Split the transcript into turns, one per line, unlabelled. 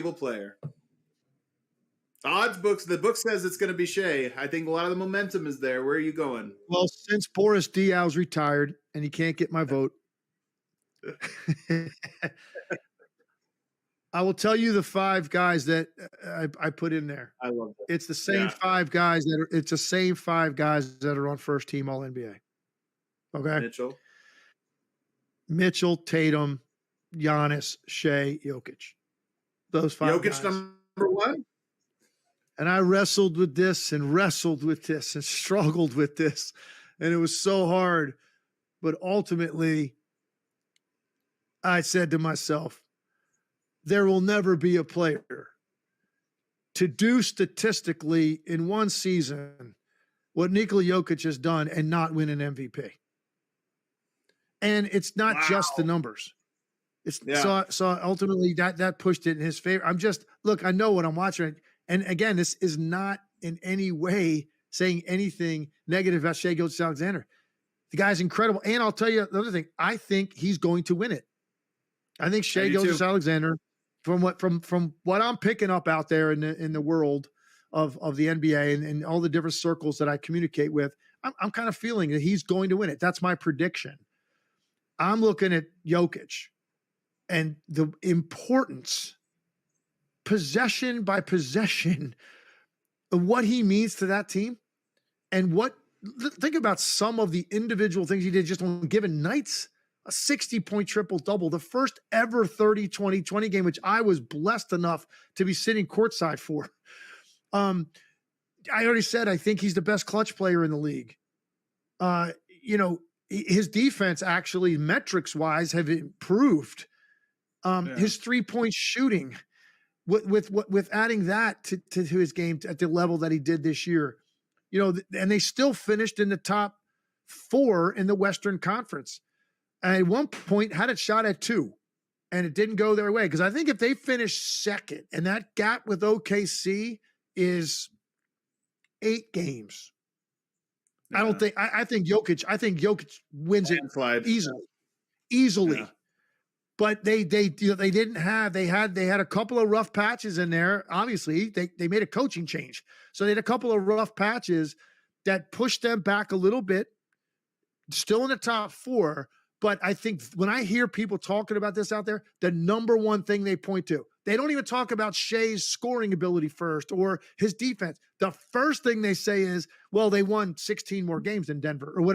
valuable player. Odds books. The book says it's going to be Shai. I think a lot of the momentum is there. Where are you going?
Well, since Boris Diaw's retired and he can't get my vote, I will tell you the 5 guys that I put in there.
I love it.
It's the same 5 guys that are. It's the same 5 guys that are on first team All NBA. Okay, Mitchell, Tatum, Giannis, Shai, Jokic. Those 5
Jokic
guys.
number 1.
And I wrestled with this and wrestled with this and struggled with this, and it was so hard. But ultimately, I said to myself, there will never be a player to do statistically in one season what Nikola Jokić has done and not win an MVP. And it's not just the numbers. It's so ultimately that pushed it in his favor. Look, I know what I'm watching. And again, this is not in any way saying anything negative about Shai Gilgeous-Alexander. The guy's incredible. And I'll tell you another thing. I think he's going to win it. I think Shai Gilgeous-Alexander, from what I'm picking up out there in the world of the NBA and all the different circles that I communicate with, I'm kind of feeling that he's going to win it. That's my prediction. I'm looking at Jokic and the importance, possession by possession, of what he means to that team. And think about some of the individual things he did just on given nights. A 60-point triple-double, the first ever 30-20-20 game, which I was blessed enough to be sitting courtside for. I already said I think he's the best clutch player in the league. His defense actually, metrics-wise, have improved. His three-point shooting, with adding that to his game at the level that he did this year, and they still finished in the top 4 in the Western Conference. And at one point had it shot at 2, and it didn't go their way. Because I think if they finish second, and that gap with OKC is 8 games, I don't think. I think Jokic wins it easily. Yeah. But they didn't have. They had a couple of rough patches in there. Obviously, they made a coaching change, so they had a couple of rough patches that pushed them back a little bit. Still in the top 4. But I think when I hear people talking about this out there, the number one thing they point to, they don't even talk about Shai's scoring ability first or his defense. The first thing they say is, well, they won 16 more games than Denver or whatever.